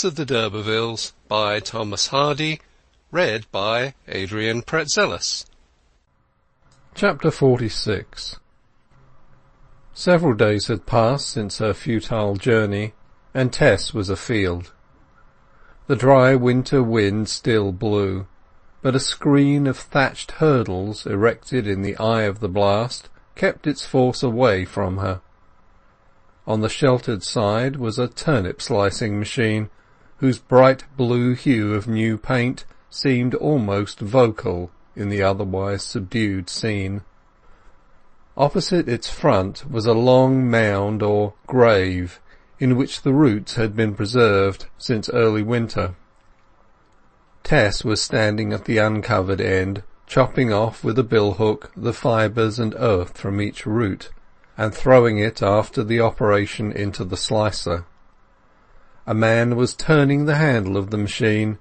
of the Urbervilles by Thomas Hardy, read by Adrian Pretzelis. Chapter 46. Several days had passed since her futile journey, and Tess was afield. The dry winter wind still blew, but a screen of thatched hurdles erected in the eye of the blast kept its force away from her. On the sheltered side was a turnip-slicing machine, whose bright blue hue of new paint seemed almost vocal in the otherwise subdued scene. Opposite its front was a long mound or grave, in which the roots had been preserved since early winter. Tess was standing at the uncovered end, chopping off with a billhook the fibres and earth from each root, and throwing it after the operation into the slicer. A man was turning the handle of the machine,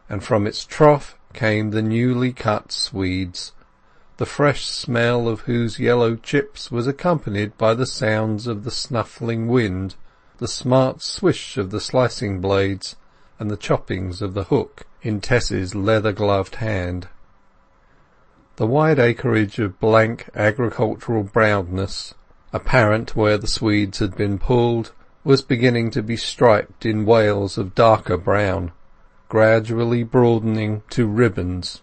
and from its trough came the newly cut swedes, the fresh smell of whose yellow chips was accompanied by the sounds of the snuffling wind, the smart swish of the slicing blades, and the choppings of the hook in Tess's leather-gloved hand. The wide acreage of blank agricultural brownness, apparent where the swedes had been pulled, was beginning to be striped in wales of darker brown, gradually broadening to ribbons.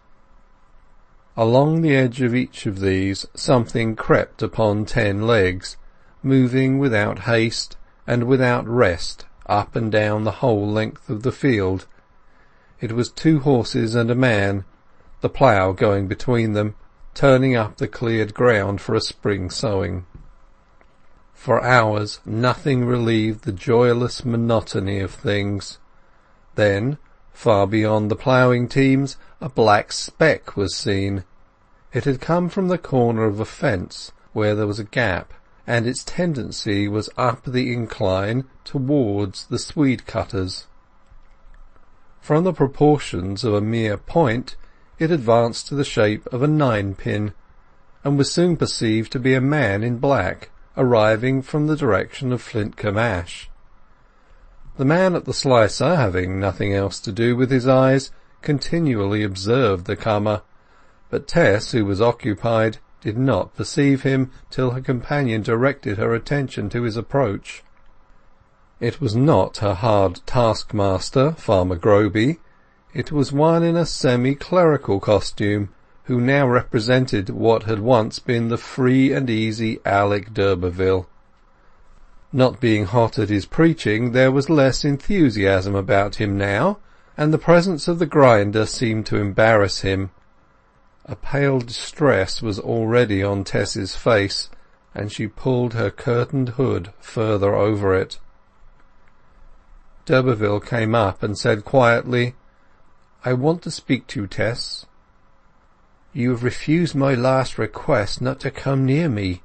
Along the edge of each of these something crept upon 10 legs, moving without haste and without rest up and down the whole length of the field. It was 2 horses and a man, the plough going between them, turning up the cleared ground for a spring sowing. For hours nothing relieved the joyless monotony of things. Then, far beyond the ploughing teams, a black speck was seen. It had come from the corner of a fence where there was a gap, and its tendency was up the incline towards the swede cutters. From the proportions of a mere point it advanced to the shape of a 9-pin, and was soon perceived to be a man in black, arriving from the direction of Flintcomb Ash. The man at the slicer, having nothing else to do with his eyes, continually observed the comer, but Tess, who was occupied, did not perceive him till her companion directed her attention to his approach. It was not her hard taskmaster, Farmer Groby. It was one in a semi-clerical costume, who now represented what had once been the free and easy Alec d'Urberville. Not being hot at his preaching, there was less enthusiasm about him now, and the presence of the grinder seemed to embarrass him. A pale distress was already on Tess's face, and she pulled her curtained hood further over it. D'Urberville came up and said quietly, "I want to speak to you, Tess." "You have refused my last request not to come near me,"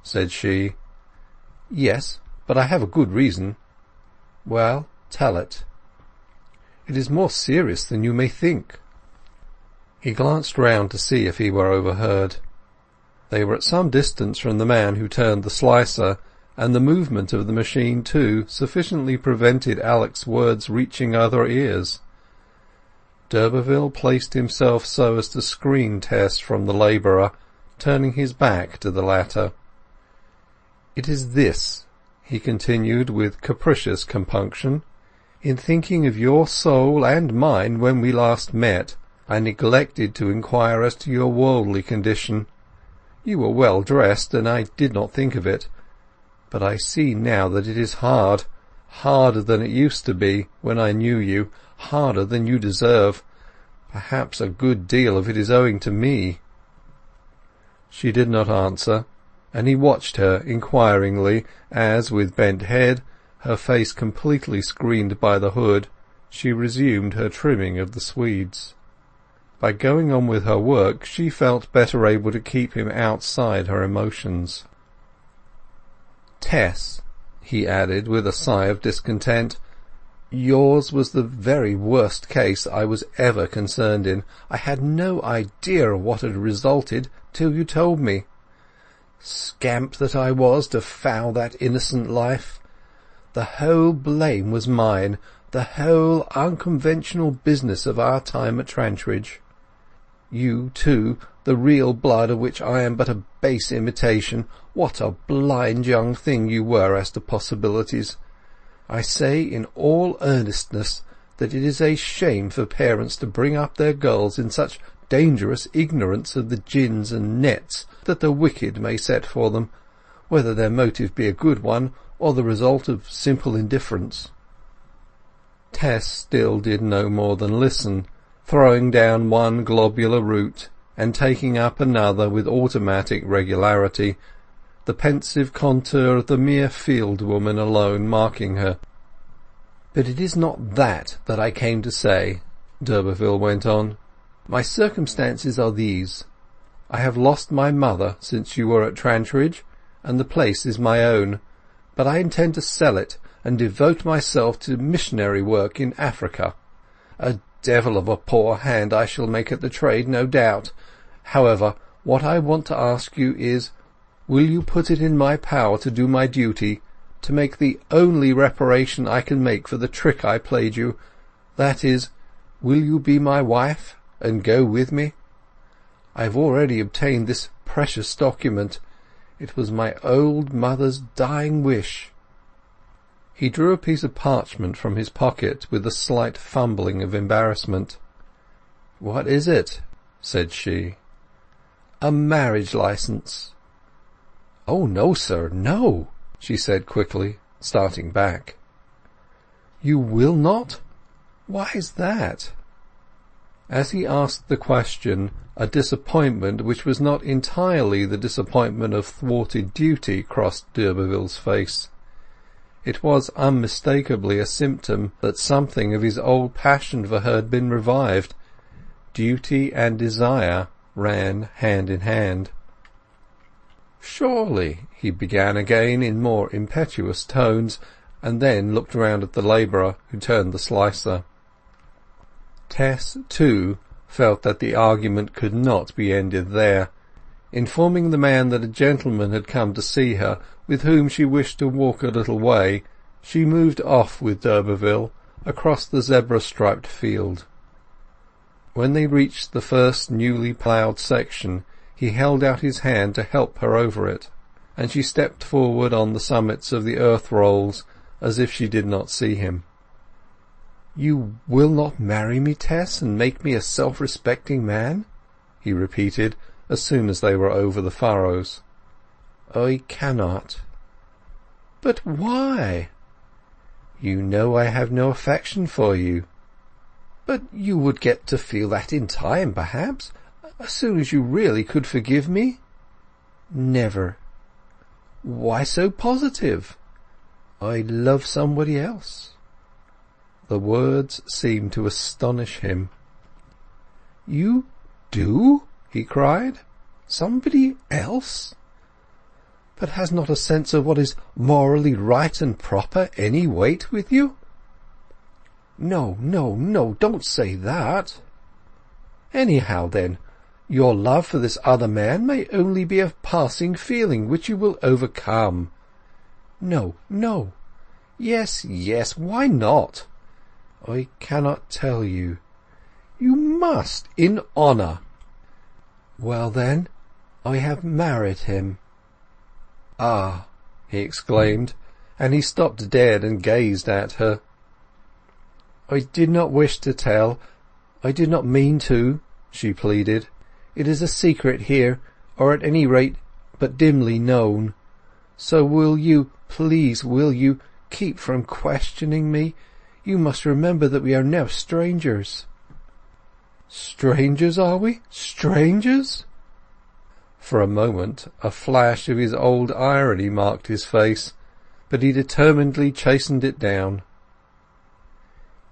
said she. "Yes, but I have a good reason." "Well, tell it." "It is more serious than you may think." He glanced round to see if he were overheard. They were at some distance from the man who turned the slicer, and the movement of the machine too sufficiently prevented Alec's words reaching other ears. D'Urberville placed himself so as to screen Tess from the labourer, turning his back to the latter. "It is this," he continued with capricious compunction. "In thinking of your soul and mine when we last met, I neglected to inquire as to your worldly condition. You were well dressed, and I did not think of it. But I see now that it is hard, harder than it used to be when I knew you, harder than you deserve. Perhaps a good deal of it is owing to me." She did not answer, and he watched her inquiringly as, with bent head, her face completely screened by the hood, she resumed her trimming of the swedes. By going on with her work she felt better able to keep him outside her emotions. "Tess," he added with a sigh of discontent, "yours was the very worst case I was ever concerned in. I had no idea of what had resulted till you told me. Scamp that I was to foul that innocent life! The whole blame was mine. the whole unconventional business of our time at Trantridge. You, too, the real blood of which I am but a base imitation, what a blind young thing you were as to possibilities. I say in all earnestness that it is a shame for parents to bring up their girls in such dangerous ignorance of the gins and nets that the wicked may set for them, whether their motive be a good one or the result of simple indifference. Tess still did no more than listen, throwing down one globular root and taking up another with automatic regularity, the pensive contour of the mere field woman alone marking her. "But it is not that I came to say," d'Urberville went on. "My circumstances are these. I have lost my mother since you were at Trantridge, and the place is my own, but I intend to sell it and devote myself to missionary work in Africa. A devil of a poor hand I shall make at the trade, no doubt. However, what I want to ask you is, will you put it in my power to do my duty, to make the only reparation I can make for the trick I played you? That is, will you be my wife and go with me? I have already obtained this precious document. It was my old mother's dying wish." He drew a piece of parchment from his pocket with a slight fumbling of embarrassment. "What is it?" said she. "A marriage licence." "Oh, no, sir, no," she said quickly, starting back. "You will not? Why is that?" As he asked the question, a disappointment which was not entirely the disappointment of thwarted duty crossed d'Urberville's face. It was unmistakably a symptom that something of his old passion for her had been revived. Duty and desire ran hand in hand. "Surely," he began again in more impetuous tones, and then looked round at the labourer who turned the slicer. Tess, too, felt that the argument could not be ended there. Informing the man that a gentleman had come to see her, with whom she wished to walk a little way, she moved off with d'Urberville across the zebra-striped field. When they reached the first newly ploughed section, he held out his hand to help her over it, and she stepped forward on the summits of the earth rolls as if she did not see him. "You will not marry me, Tess, and make me a self-respecting man?" he repeated, as soon as they were over the furrows. "I cannot." "But why?" "You know I have no affection for you." "But you would get to feel that in time, perhaps, as soon as you really could forgive me?" "Never." "Why so positive?" "I love somebody else." The words seemed to astonish him. "You do?" he cried. "Somebody else? But has not a sense of what is morally right and proper any weight with you?" "No, no, no, don't say that." "Anyhow, then, your love for this other man may only be a passing feeling which you will overcome." "No, no." "Yes, yes, why not?" "I cannot tell you." "You must, in honour." "Well, then, I have married him." "Ah!" he exclaimed, and he stopped dead and gazed at her. "I did not wish to tell. I did not mean to," she pleaded. "It is a secret here, or at any rate but dimly known. So will you, please will you, keep from questioning me? You must remember that we are now strangers." "Strangers, are we? Strangers?" For a moment a flash of his old irony marked his face, but he determinedly chastened it down.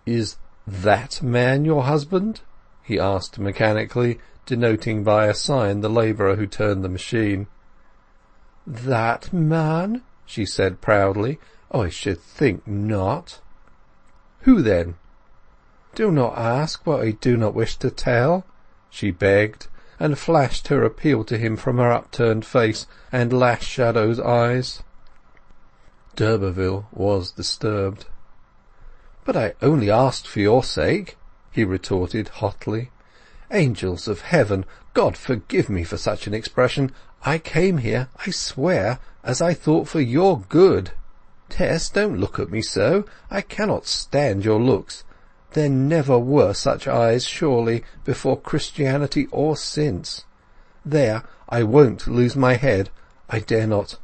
"Is that man your husband?" he asked mechanically, denoting by a sign the labourer who turned the machine. "That man?" she said proudly. "I should think not." "Who then?" "Do not ask what I do not wish to tell," she begged, and flashed her appeal to him from her upturned face and lash-shadowed eyes. D'Urberville was disturbed. "But I only asked for your sake," he retorted hotly. "Angels of heaven, God forgive me for such an expression, I came here, I swear, as I thought for your good. Tess, don't look at me so. I cannot stand your looks. There never were such eyes, surely, before Christianity or since. There, I won't lose my head. I dare not.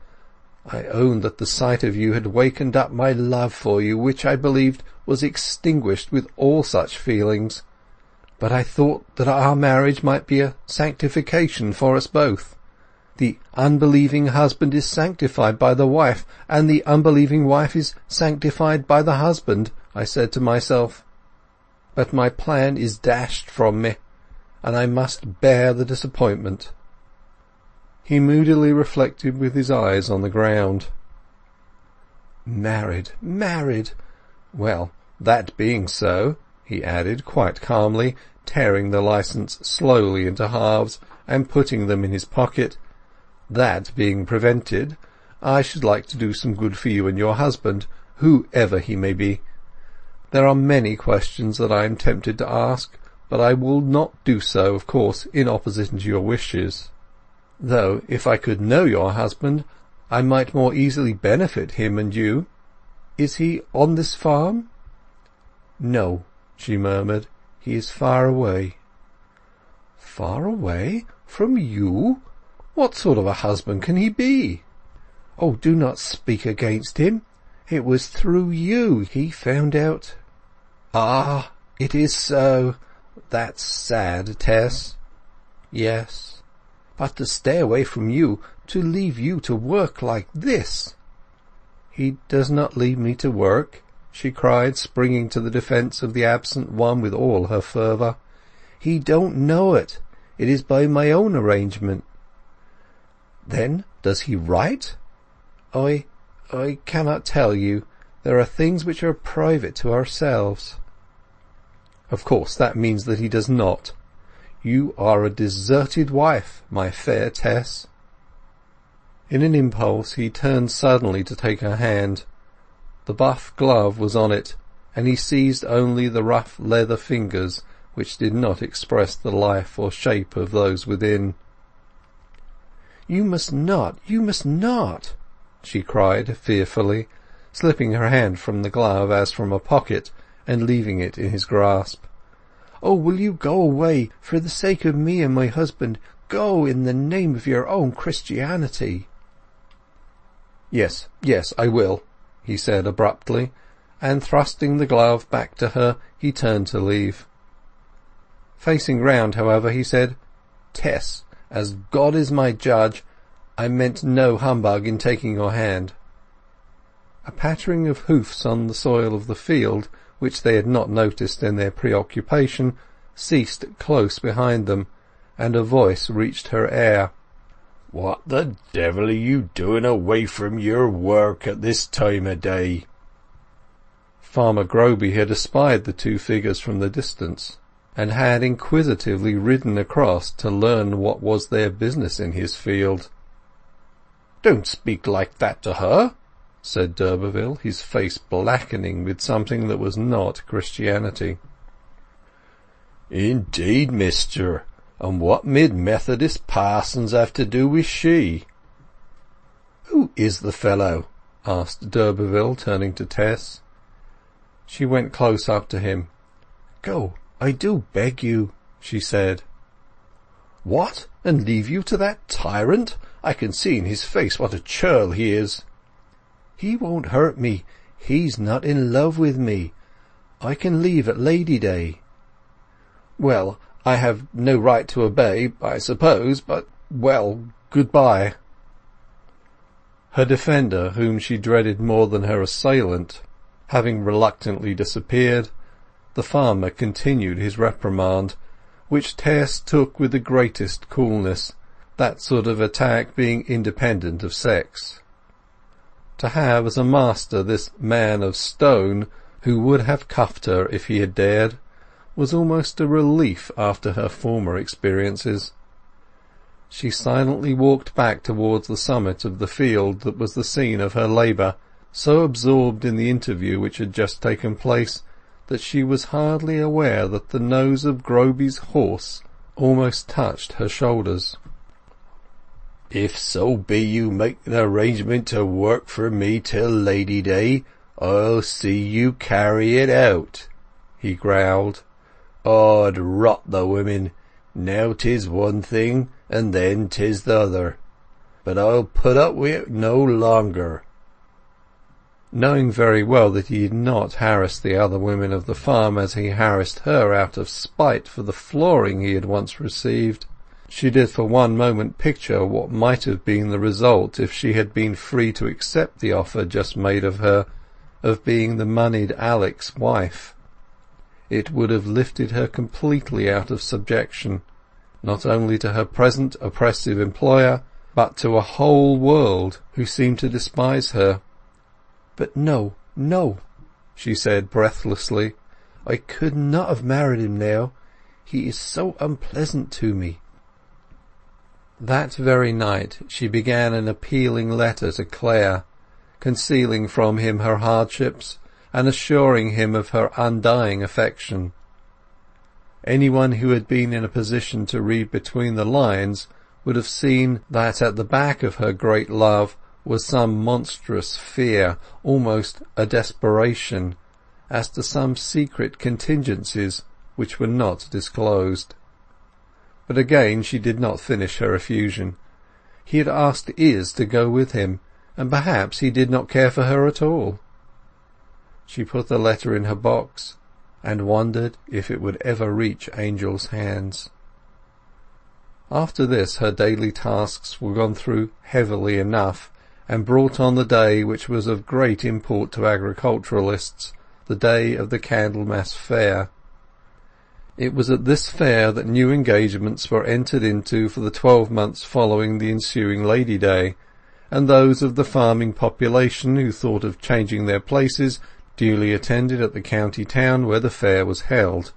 I own that the sight of you had wakened up my love for you, which I believed was extinguished with all such feelings. But I thought that our marriage might be a sanctification for us both. The unbelieving husband is sanctified by the wife, and the unbelieving wife is sanctified by the husband, I said to myself. But my plan is dashed from me, and I must bear the disappointment." He moodily reflected with his eyes on the ground. "Married, married! Well, that being so," he added quite calmly, tearing the licence slowly into halves and putting them in his pocket, "that being prevented, I should like to do some good for you and your husband, whoever he may be. There are many questions that I am tempted to ask, but I will not do so, of course, in opposition to your wishes. Though, if I could know your husband, I might more easily benefit him and you. Is he on this farm?" "No," she murmured. "He is far away." "Far away? From you? What sort of a husband can he be?" "Oh, do not speak against him. It was through you he found out." "Ah, it is so. That's sad, Tess." "Yes. But to stay away from you, to leave you to work like this—" "He does not leave me to work," she cried, springing to the defence of the absent one with all her fervour. "He don't know it. It is by my own arrangement." "Then does he write?" I cannot tell you. There are things which are private to ourselves." "Of course that means that he does not. You are a deserted wife, my fair Tess." In an impulse he turned suddenly to take her hand. The buff glove was on it, and he seized only the rough leather fingers which did not express the life or shape of those within. "You must not, you must not!" she cried fearfully, slipping her hand from the glove as from a pocket and leaving it in his grasp. "Oh, will you go away, for the sake of me and my husband? Go, in the name of your own Christianity." Yes, I will," he said abruptly, and thrusting the glove back to her he turned to leave. Facing round, however, he said, "Tess, as God is my judge, I meant no humbug in taking your hand." A pattering of hoofs on the soil of the field, which they had not noticed in their preoccupation, ceased close behind them, and a voice reached her ear. "What the devil are you doing away from your work at this time of day?" Farmer Groby had espied the two figures from the distance, and had inquisitively ridden across to learn what was their business in his field. "Don't speak like that to her," said d'Urberville, his face blackening with something that was not Christianity. "Indeed, mister, and what mid-Methodist parsons have to do with she?" "Who is the fellow?" asked d'Urberville, turning to Tess. She went close up to him. "Go, I do beg you," she said. "What, and leave you to that tyrant? I can see in his face what a churl he is." "He won't hurt me. He's not in love with me. I can leave at Lady Day." "Well, I have no right to obey, I suppose, but, well, goodbye." Her defender, whom she dreaded more than her assailant, having reluctantly disappeared, the farmer continued his reprimand, which Tess took with the greatest coolness, that sort of attack being independent of sex. To have as a master this man of stone, who would have cuffed her if he had dared, was almost a relief after her former experiences. She silently walked back towards the summit of the field that was the scene of her labour, so absorbed in the interview which had just taken place that she was hardly aware that the nose of Groby's horse almost touched her shoulders. "If so be you make an arrangement to work for me till Lady Day, I'll see you carry it out," he growled. "Od rot the women! Now 'tis one thing, and then 'tis the other. But I'll put up wi' it no longer." Knowing very well that he did not harass the other women of the farm as he harassed her out of spite for the flooring he had once received, she did for one moment picture what might have been the result if she had been free to accept the offer just made of her of being the moneyed Alec's wife. It would have lifted her completely out of subjection, not only to her present oppressive employer, but to a whole world who seemed to despise her. "But no, no," she said breathlessly. "I could not have married him now. He is so unpleasant to me." That very night she began an appealing letter to Clare, concealing from him her hardships and assuring him of her undying affection. Anyone who had been in a position to read between the lines would have seen that at the back of her great love was some monstrous fear, almost a desperation, as to some secret contingencies which were not disclosed. But again she did not finish her effusion. He had asked Izz to go with him, and perhaps he did not care for her at all. She put the letter in her box, and wondered if it would ever reach Angel's hands. After this her daily tasks were gone through heavily enough, and brought on the day which was of great import to agriculturalists, the day of the Candlemas Fair. It was at this fair that new engagements were entered into for the 12 months following the ensuing Lady Day, and those of the farming population who thought of changing their places duly attended at the county town where the fair was held.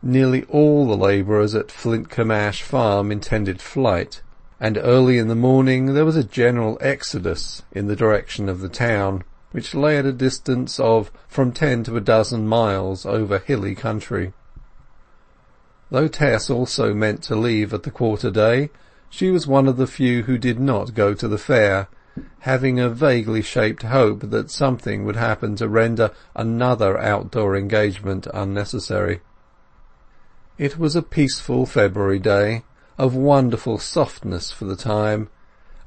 Nearly all the labourers at Flintcomb Farm intended flight, and early in the morning there was a general exodus in the direction of the town, which lay at a distance of from 10 to a dozen miles over hilly country. Though Tess also meant to leave at the quarter-day, she was one of the few who did not go to the fair, having a vaguely shaped hope that something would happen to render another outdoor engagement unnecessary. It was a peaceful February day, of wonderful softness for the time,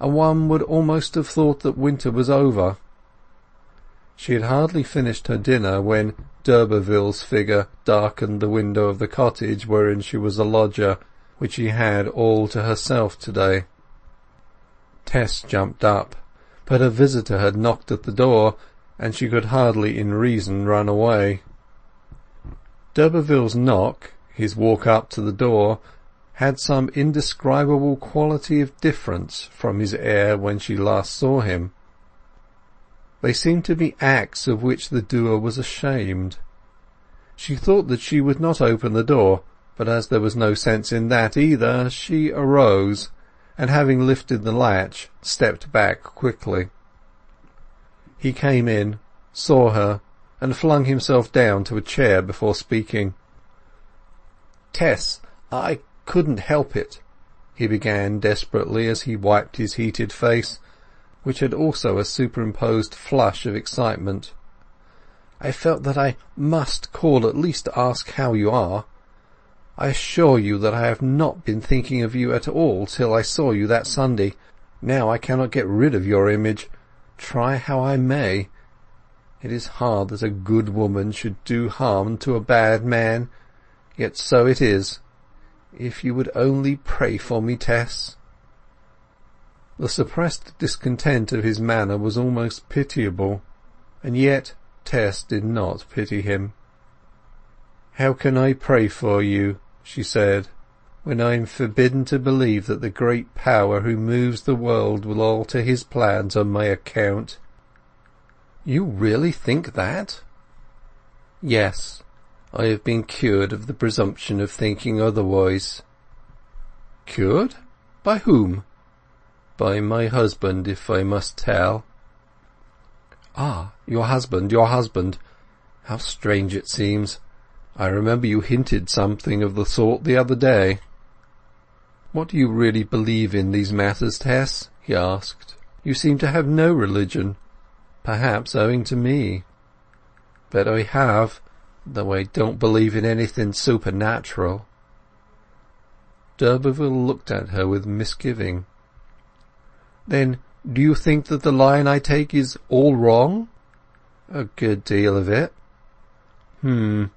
and one would almost have thought that winter was over. She had hardly finished her dinner when d'Urberville's figure darkened the window of the cottage wherein she was a lodger, which she had all to herself to-day. Tess jumped up, but her visitor had knocked at the door, and she could hardly in reason run away. D'Urberville's knock, his walk up to the door, had some indescribable quality of difference from his air when she last saw him. They seemed to be acts of which the doer was ashamed. She thought that she would not open the door, but as there was no sense in that either, she arose, and having lifted the latch, stepped back quickly. He came in, saw her, and flung himself down to a chair before speaking. "Tess, I couldn't help it," he began desperately as he wiped his heated face, which had also a superimposed flush of excitement. "I felt that I must call at least to ask how you are. I assure you that I have not been thinking of you at all till I saw you that Sunday. Now I cannot get rid of your image, try how I may. It is hard that a good woman should do harm to a bad man, yet so it is. If you would only pray for me, Tess." The suppressed discontent of his manner was almost pitiable, and yet Tess did not pity him. "How can I pray for you," she said, "when I am forbidden to believe that the great power who moves the world will alter his plans on my account?" "You really think that?" "Yes. I have been cured of the presumption of thinking otherwise." "Cured? By whom?" "By my husband, if I must tell." "Ah, your husband, your husband. How strange it seems. I remember you hinted something of the sort the other day. What do you really believe in these matters, Tess? He asked. You seem to have no religion, perhaps owing to me. But I have, though I don't believe in anything supernatural. D'Urberville looked at her with misgiving. Then do you think that the line I take is all wrong? A good deal of it. And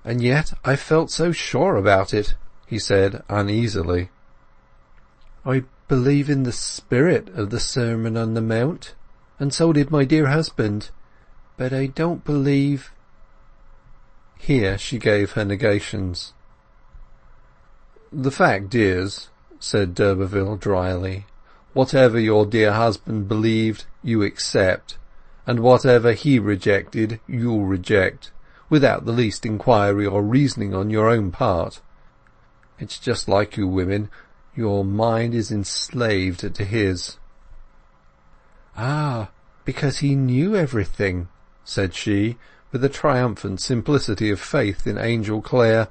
yet I felt so sure about it, he said uneasily. I believe in the spirit of the Sermon on the Mount, and so did my dear husband, but I don't believe... Here she gave her negations. The fact is, said d'Urberville dryly, whatever your dear husband believed, you accept, and whatever he rejected, you'll reject, without the least inquiry or reasoning on your own part. It's just like you women. Your mind is enslaved to his. Ah, because he knew everything, said she, with a triumphant simplicity of faith in Angel Clare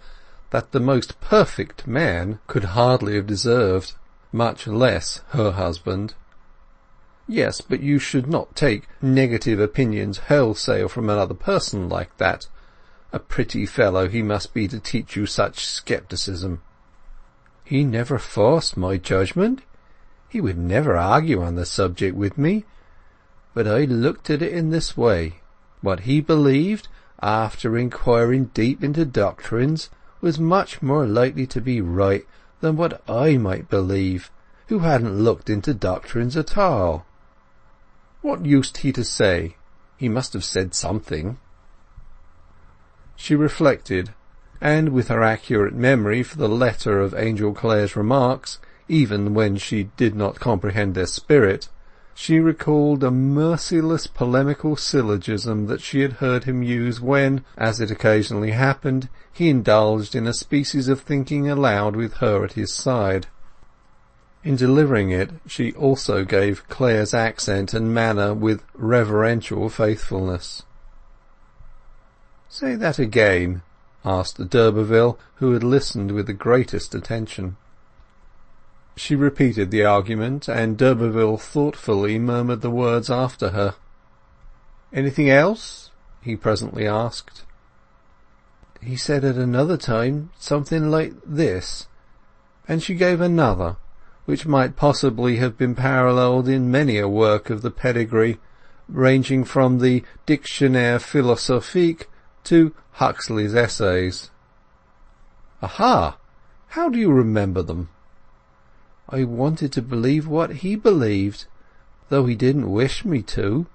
that the most perfect man could hardly have deserved, much less her husband. Yes, but you should not take negative opinions wholesale from another person like that. A pretty fellow he must be to teach you such scepticism. He never forced my judgment. He would never argue on the subject with me. But I looked at it in this way. What he believed, after inquiring deep into doctrines, was much more likely to be right than what I might believe, who hadn't looked into doctrines at all. What used he to say? He must have said something. She reflected, and with her accurate memory for the letter of Angel Clare's remarks, even when she did not comprehend their spirit, she recalled a merciless polemical syllogism that she had heard him use when, as it occasionally happened, he indulged in a species of thinking aloud with her at his side. In delivering it she also gave Clare's accent and manner with reverential faithfulness. "Say that again," asked d'Urberville, who had listened with the greatest attention. She repeated the argument, and d'Urberville thoughtfully murmured the words after her. "Anything else?" he presently asked. "He said at another time something like this," and she gave another, which might possibly have been paralleled in many a work of the pedigree, ranging from the Dictionnaire philosophique to Huxley's essays. "Aha! How do you remember them?" "I wanted to believe what he believed, though he didn't wish me to,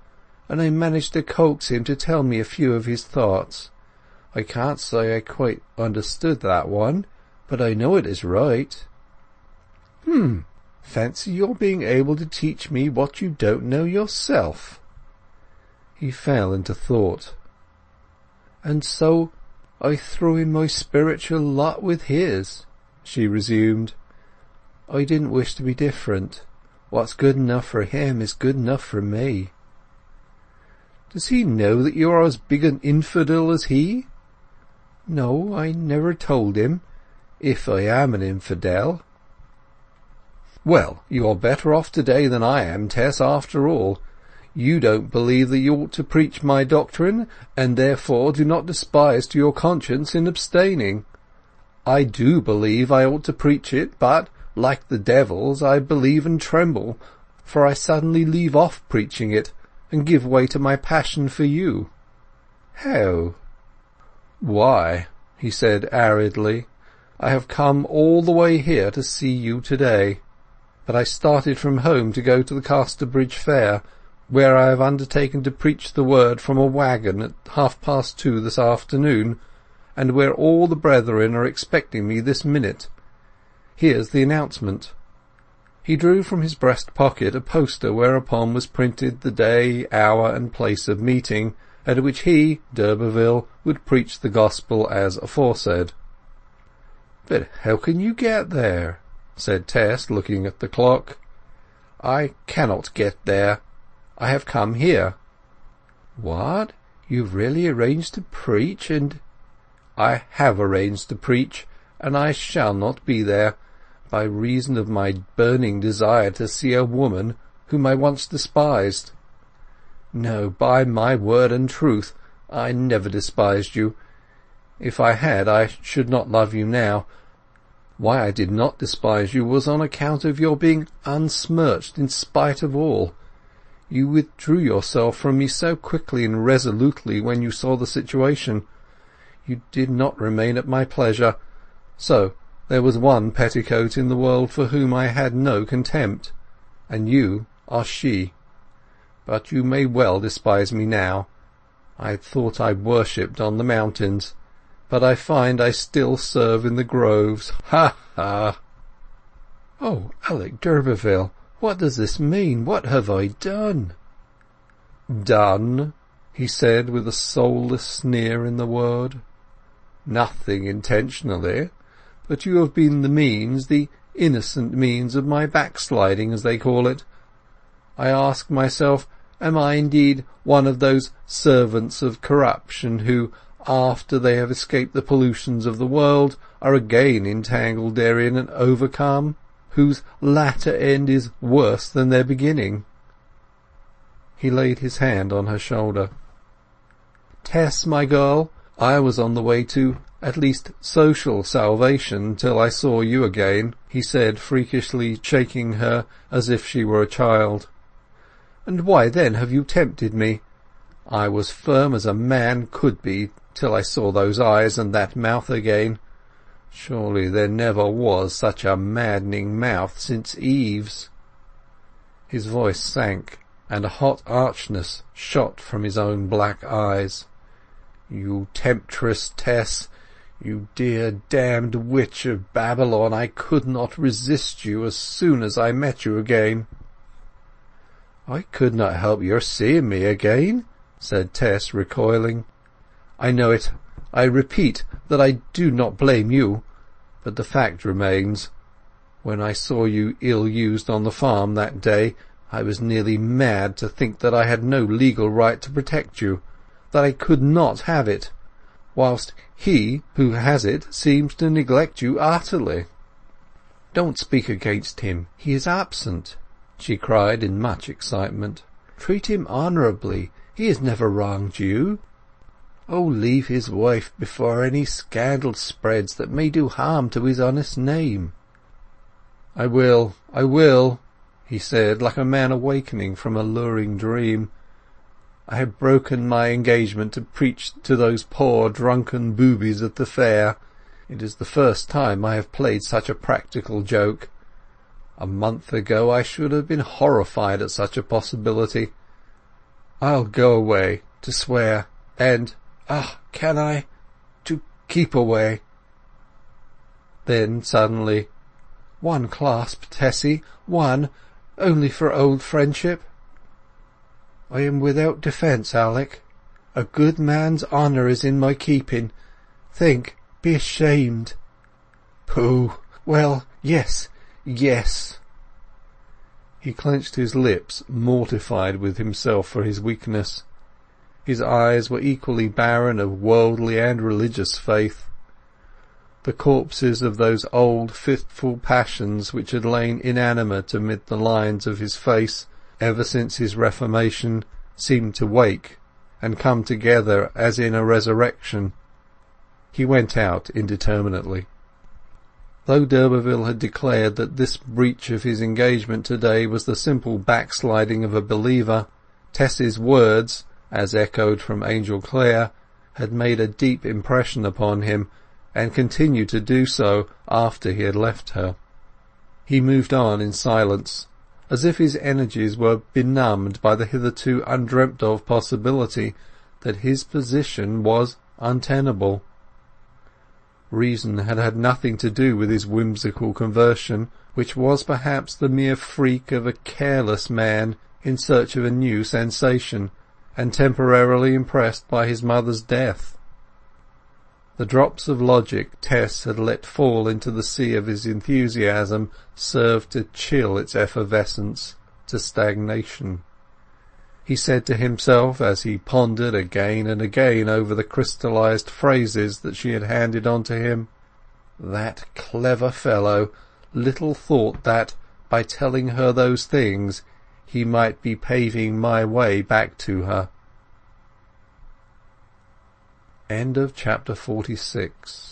and I managed to coax him to tell me a few of his thoughts. I can't say I quite understood that one, but I know it is right." Fancy your being able to teach me what you don't know yourself." He fell into thought. "And so I threw in my spiritual lot with his," she resumed. "I didn't wish to be different. What's good enough for him is good enough for me." "Does he know that you are as big an infidel as he?" "No, I never told him, if I am an infidel." "Well, you are better off today than I am, Tess, after all. You don't believe that you ought to preach my doctrine, and therefore do not despise to your conscience in abstaining. I do believe I ought to preach it, but, like the devils, I believe and tremble, for I suddenly leave off preaching it, and give way to my passion for you." "How?" "Why," he said aridly, "I have come all the way here to see you today. But I started from home to go to the Casterbridge Fair, where I have undertaken to preach the word from a waggon at 2:30 this afternoon, and where all the brethren are expecting me this minute. Here's the announcement." He drew from his breast pocket a poster whereupon was printed the day, hour, and place of meeting, at which he, d'Urberville, would preach the gospel as aforesaid. "But how can you get there?" said Tess, looking at the clock. "I cannot get there. I have come here." "What? You've really arranged to preach, and—" "I have arranged to preach, and I shall not be there, by reason of my burning desire to see a woman whom I once despised. No, by my word and truth, I never despised you. If I had, I should not love you now. Why I did not despise you was on account of your being unsmirched in spite of all. You withdrew yourself from me so quickly and resolutely when you saw the situation. You did not remain at my pleasure. So there was one petticoat in the world for whom I had no contempt, and you are she. But you may well despise me now. I thought I worshipped on the mountains, but I find I still serve in the groves. Ha ha!" "Oh, Alec d'Urberville, what does this mean? What have I done?" "Done?" he said, with a soulless sneer in the word. "Nothing intentionally, but you have been the means, the innocent means of my backsliding, as they call it. I ask myself, am I indeed one of those servants of corruption who, after they have escaped the pollutions of the world, are again entangled therein and overcome, whose latter end is worse than their beginning?" He laid his hand on her shoulder. "Tess, my girl, I was on the way to at least social salvation till I saw you again," he said, freakishly shaking her as if she were a child. "And why then have you tempted me? I was firm as a man could be till I saw those eyes and that mouth again. Surely there never was such a maddening mouth since Eve's." His voice sank, and a hot archness shot from his own black eyes. "You temptress, Tess, you dear damned witch of Babylon, I could not resist you as soon as I met you again." "I could not help your seeing me again," said Tess, recoiling. "I know it. I repeat that I do not blame you. But the fact remains. When I saw you ill-used on the farm that day, I was nearly mad to think that I had no legal right to protect you, that I could not have it, whilst he who has it seems to neglect you utterly." "Don't speak against him. He is absent," she cried in much excitement. "Treat him honourably. He has never wronged you. Oh, leave his wife before any scandal spreads that may do harm to his honest name." I will," he said, like a man awakening from a luring dream. "I have broken my engagement to preach to those poor drunken boobies at the fair. It is the first time I have played such a practical joke. A month ago I should have been horrified at such a possibility. I'll go away to swear, and, can I? To keep away." Then suddenly, "One clasp, Tessie, one, only for old friendship." "I am without defence, Alec. A good man's honour is in my keeping. Think, be ashamed." "Pooh! Well, yes. He clenched his lips, mortified with himself for his weakness. His eyes were equally barren of worldly and religious faith. The corpses of those old fitful passions which had lain inanimate amid the lines of his face ever since his reformation seemed to wake and come together as in a resurrection. He went out indeterminately. Though d'Urberville had declared that this breach of his engagement today was the simple backsliding of a believer, Tess's words, as echoed from Angel Clare, had made a deep impression upon him, and continued to do so after he had left her. He moved on in silence, as if his energies were benumbed by the hitherto undreamt-of possibility that his position was untenable. Reason had had nothing to do with his whimsical conversion, which was perhaps the mere freak of a careless man in search of a new sensation, and temporarily impressed by his mother's death. The drops of logic Tess had let fall into the sea of his enthusiasm served to chill its effervescence to stagnation. he said to himself as he pondered again and again over the crystallized phrases that she had handed on to him. That clever fellow little thought that, by telling her those things, he might be paving my way back to her. End of chapter 46